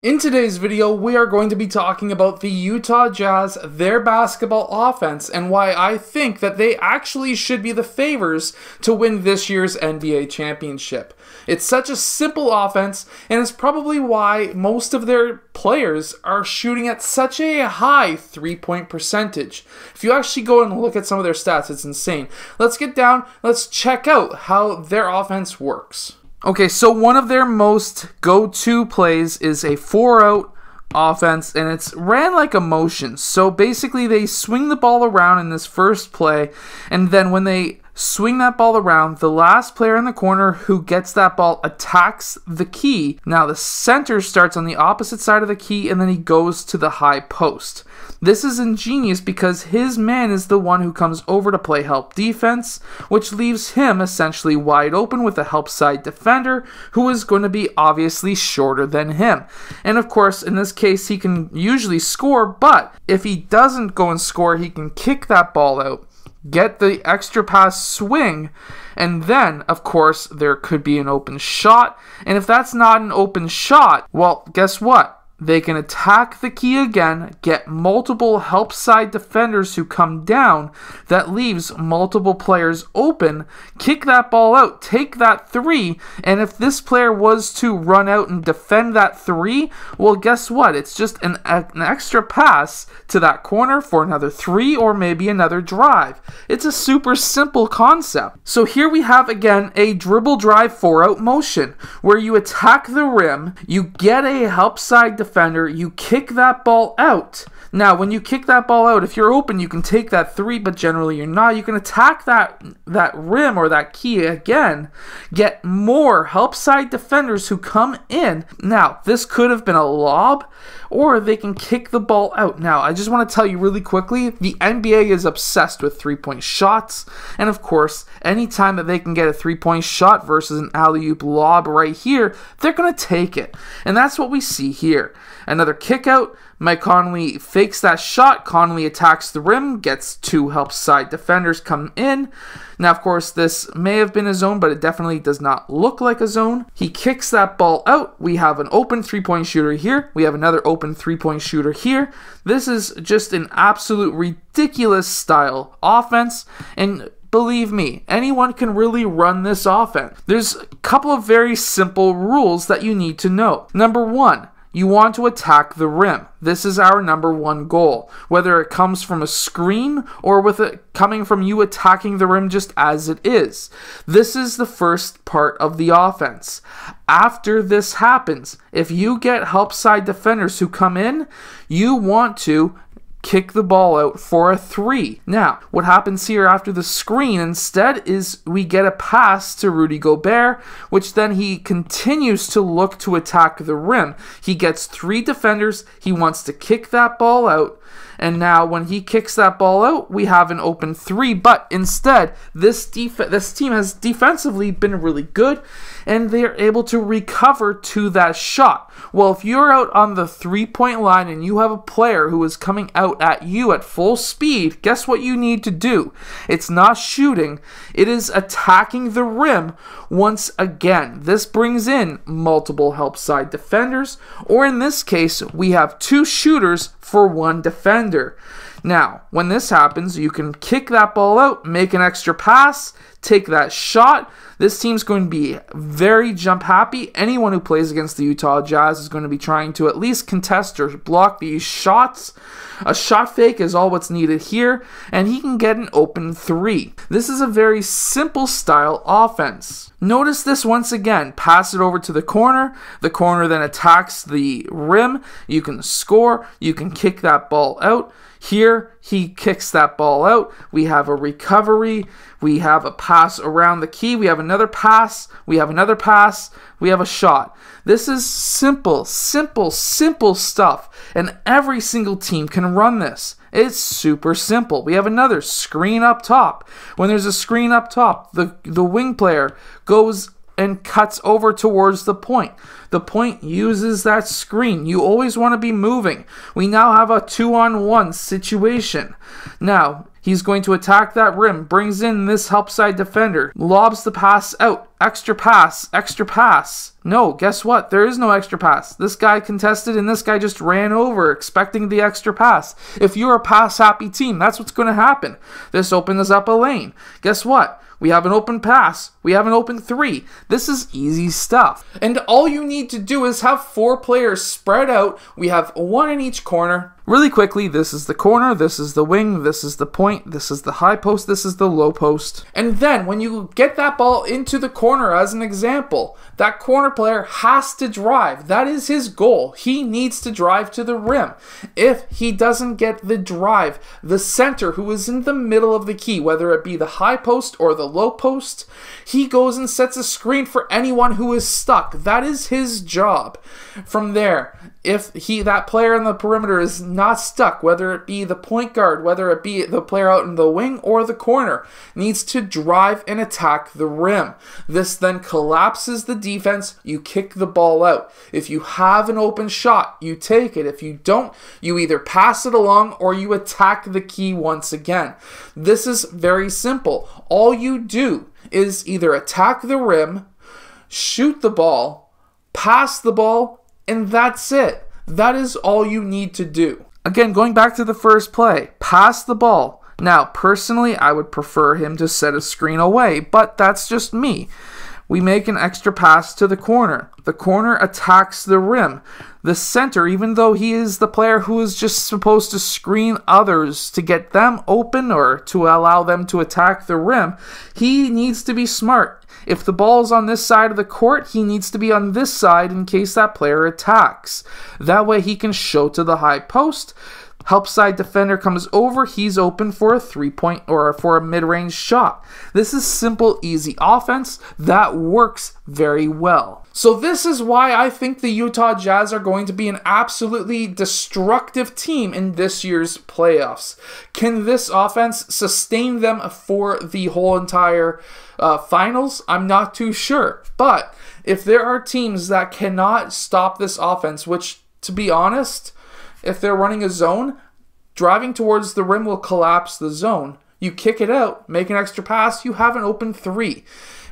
In today's video, we are going to be talking about the Utah Jazz, their basketball offense, and why I think that they actually should be the favors to win this year's NBA championship. It's such a simple offense, and it's probably why most of their players are shooting at such a high three-point percentage. If you actually go and look at some of their stats, it's insane. Let's get down, let's check out how their offense works. Okay, so one of their most go-to plays is a 4-out offense, and it's ran like a motion. So basically, they swing the ball around in this first play, and then when they swing that ball around, the last player in the corner who gets that ball attacks the key. Now, the center starts on the opposite side of the key, and then he goes to the high post. This is ingenious because his man is the one who comes over to play help defense, which leaves him essentially wide open with a help side defender who is going to be obviously shorter than him. And of course, in this case, he can usually score, but if he doesn't go and score, he can kick that ball out, get the extra pass swing, and then, of course, there could be an open shot. And if that's not an open shot, well, guess what? They can attack the key again, get multiple help side defenders who come down. That leaves multiple players open, kick that ball out, take that three, and if this player was to run out and defend that three, well, guess what? It's just an extra pass to that corner for another three or maybe another drive. It's a super simple concept. So here we have again a dribble drive 4-out motion where you attack the rim, you get a help side defender, you kick that ball out. Now, when you kick that ball out, if you're open, you can take that three, but generally you're not. You can attack that rim or that key again, get more help side defenders who come in. Now, this could have been a lob, or they can kick the ball out. Now, I just want to tell you really quickly, the NBA is obsessed with three-point shots, and of course, anytime that they can get a three-point shot versus an alley-oop lob right here, they're going to take it. And that's what we see here. Another kick out. Mike Conley fakes that shot. Conley attacks the rim, gets two help side defenders come in. Now, of course, this may have been a zone, but it definitely does not look like a zone. He kicks that ball out. We have an open three-point shooter here. We have another open three-point shooter here. This is just an absolute ridiculous style offense, and believe me, anyone can really run this offense. There's a couple of very simple rules that you need to know. Number one, you want to attack the rim. This is our number one goal, whether it comes from a screen or with it coming from you attacking the rim just as it is. This is the first part of the offense. After this happens, if you get help side defenders who come in, you want to kick the ball out for a three. Now, what happens here after the screen instead is we get a pass to Rudy Gobert, which then he continues to look to attack the rim. He gets three defenders. He wants to kick that ball out. And now when he kicks that ball out, we have an open three. But instead, this team has defensively been really good, and they're able to recover to that shot. Well, if you're out on the three-point line and you have a player who is coming out at you at full speed, guess what you need to do? It's not shooting. It is attacking the rim once again. This brings in multiple help side defenders, or in this case, we have two shooters for one defender. Now, when this happens, you can kick that ball out, make an extra pass, take that shot. This team's going to be very jump happy. Anyone who plays against the Utah Jazz is going to be trying to at least contest or block these shots. A shot fake is all what's needed here, and he can get an open three. This is a very simple style offense. Notice this once again. Pass it over to the corner. The corner then attacks the rim. You can score. You can kick that ball out. Here, he kicks that ball out. We have a recovery. We have a pass around the key. We have another pass. We have another pass. We have a shot. This is simple, simple, simple stuff. And every single team can run this. It's super simple. We have another screen up top. When there's a screen up top, the wing player goes and cuts over towards the point. The point uses that screen. You always want to be moving. We now have a 2-on-1 situation. Now, He's going to attack that rim, brings in this help side defender, lobs the pass out, extra pass, extra pass. No, guess what? There is no extra pass. This guy contested and this guy just ran over expecting the extra pass. If you're a pass-happy team, that's what's going to happen. This opens up a lane. Guess what? We have an open pass. We have an open three. This is easy stuff. And all you need to do is have 4 players spread out. We have 1 in each corner. Really quickly, this is the corner, this is the wing, this is the point, this is the high post, this is the low post. And then when you get that ball into the corner, as an example, that corner player has to drive. That is his goal. He needs to drive to the rim. If he doesn't get the drive, the center who is in the middle of the key, whether it be the high post or the low post, he goes and sets a screen for anyone who is stuck. That is his job. From there, if that player in the perimeter is not stuck, whether it be the point guard, whether it be the player out in the wing or the corner, needs to drive and attack the rim. This then collapses the defense. You kick the ball out. If you have an open shot, you take it. If you don't, you either pass it along or you attack the key once again. This is very simple. All you do is either attack the rim, shoot the ball, pass the ball, and that's it. That is all you need to do. Again, going back to the first play, pass the ball. Now, personally, I would prefer him to set a screen away, but that's just me. We make an extra pass to the corner. The corner attacks the rim. The center, even though he is the player who is just supposed to screen others to get them open or to allow them to attack the rim, he needs to be smart. If the ball is on this side of the court, he needs to be on this side in case that player attacks. That way he can show to the high post. Help side defender comes over, he's open for a 3-point or for a mid-range shot. This is simple, easy offense that works very well. So this is why I think the Utah Jazz are going to be an absolutely destructive team in this year's playoffs. Can this offense sustain them for the whole entire finals? I'm not too sure. But if there are teams that cannot stop this offense, which, to be honest, if they're running a zone, driving towards the rim will collapse the zone. You kick it out, make an extra pass, you have an open 3.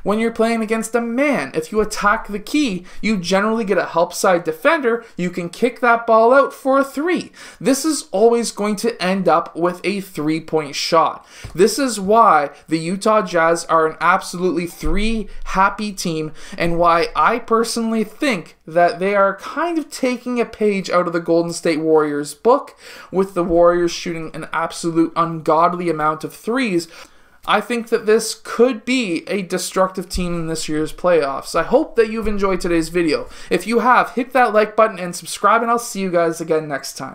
When you're playing against a man, if you attack the key, you generally get a help side defender. You can kick that ball out for a 3. This is always going to end up with a 3-point shot. This is why the Utah Jazz are an absolutely 3-happy team, and why I personally think that they are kind of taking a page out of the Golden State Warriors book, with the Warriors shooting an absolute ungodly amount of 3s. I think that this could be a destructive team in this year's playoffs. I hope that you've enjoyed today's video. If you have, hit that like button and subscribe, and I'll see you guys again next time.